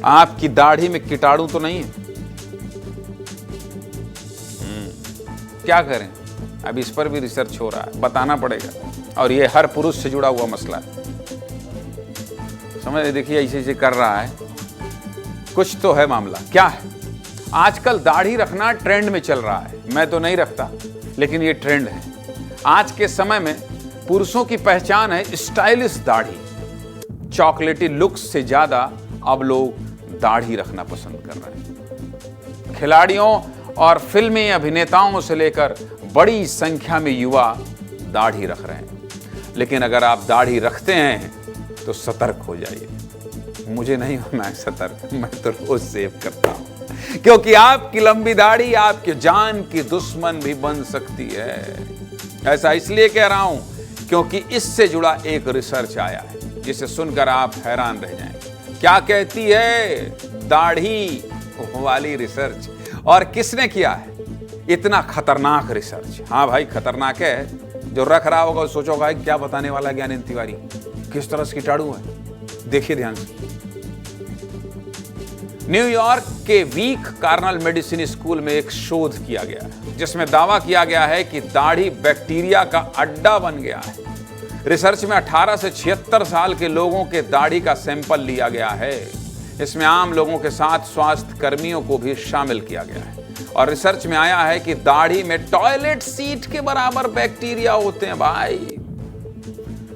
आपकी दाढ़ी में कीटाणु तो नहीं है? क्या करें, अब इस पर भी रिसर्च हो रहा है, बताना पड़ेगा। और ये हर पुरुष से जुड़ा हुआ मसला है, समझ। देखिए ऐसे ऐसे कर रहा है, कुछ तो है मामला। क्या है? आजकल दाढ़ी रखना ट्रेंड में चल रहा है। मैं तो नहीं रखता, लेकिन ये ट्रेंड है। आज के समय में पुरुषों की पहचान है स्टाइलिश दाढ़ी। चॉकलेटी लुक्स से ज्यादा अब लोग दाढ़ी रखना पसंद कर रहे हैं। खिलाड़ियों और फिल्मी अभिनेताओं से लेकर बड़ी संख्या में युवा दाढ़ी रख रहे हैं। लेकिन अगर आप दाढ़ी रखते हैं तो सतर्क हो जाइए। मुझे नहीं होना है सतर्क, मैं तो रोज सेव करता हूं, क्योंकि आपकी लंबी दाढ़ी आपके जान की दुश्मन भी बन सकती है। ऐसा इसलिए कह रहा हूं क्योंकि इससे जुड़ा एक रिसर्च आया है, जिसे सुनकर आप हैरान रह जाएंगे। क्या कहती है दाढ़ी वाली रिसर्च, और किसने किया है इतना खतरनाक रिसर्च? हाँ भाई खतरनाक है। जो रख रहा होगा सोचोगा क्या बताने वाला ज्ञानेंद्र तिवारी, किस तरह से कीटाणु है। देखिए ध्यान से। न्यूयॉर्क के वीक कार्नल मेडिसिन स्कूल में एक शोध किया गया है, जिसमें दावा किया गया है कि दाढ़ी बैक्टीरिया का अड्डा बन गया है। रिसर्च में 18 से 76 साल के लोगों के दाढ़ी का सैंपल लिया गया है। इसमें आम लोगों के साथ स्वास्थ्य कर्मियों को भी शामिल किया गया है। और रिसर्च में आया है कि दाढ़ी में टॉयलेट सीट के बराबर बैक्टीरिया होते हैं भाई।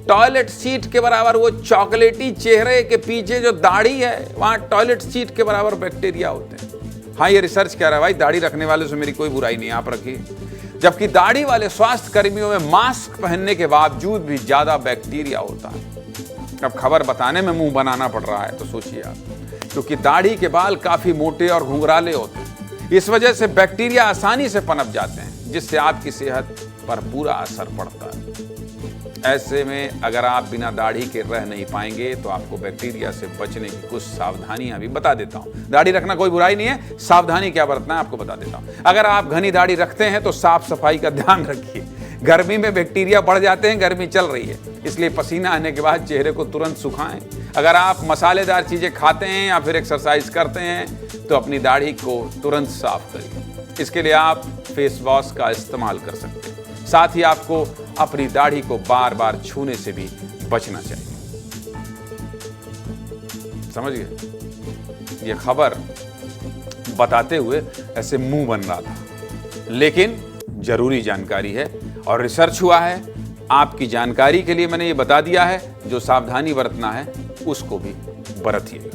टॉयलेट सीट के बराबर, वो चॉकलेटी चेहरे के पीछे जो दाढ़ी है वहां टॉयलेट सीट के बराबर बैक्टीरिया होते हैं। हाँ ये रिसर्च कह रहा है भाई, दाढ़ी रखने वाले से मेरी कोई बुराई नहीं, आप रखिए। जबकि दाढ़ी वाले स्वास्थ्य कर्मियों में मास्क पहनने के बावजूद भी ज्यादा बैक्टीरिया होता है। अब खबर बताने में मुंह बनाना पड़ रहा है तो सोचिए आप, क्योंकि दाढ़ी के बाल काफी मोटे और घुंघराले होते हैं। इस वजह से बैक्टीरिया आसानी से पनप जाते हैं, जिससे आपकी सेहत पर बुरा असर पड़ता है। ऐसे में अगर आप बिना दाढ़ी के रह नहीं पाएंगे तो आपको बैक्टीरिया से बचने की कुछ सावधानियां भी बता देता हूं। दाढ़ी रखना कोई बुराई नहीं है, सावधानी क्या बरतना है आपको बता देता हूं। अगर आप घनी दाढ़ी रखते हैं तो साफ सफाई का ध्यान रखिए। गर्मी में बैक्टीरिया बढ़ जाते हैं, गर्मी चल रही है, इसलिए पसीना आने के बाद चेहरे को तुरंत सुखाएं। अगर आप मसालेदार चीजें खाते हैं या फिर एक्सरसाइज करते हैं तो अपनी दाढ़ी को तुरंत साफ करिए। इसके लिए आप फेस वॉश का इस्तेमाल कर सकते हैं। साथ ही आपको अपनी दाढ़ी को बार बार छूने से भी बचना चाहिए। समझ गए? ये खबर बताते हुए ऐसे मुंह बन रहा था, लेकिन जरूरी जानकारी है और रिसर्च हुआ है। आपकी जानकारी के लिए मैंने ये बता दिया है। जो सावधानी बरतना है उसको भी बरतिएगा।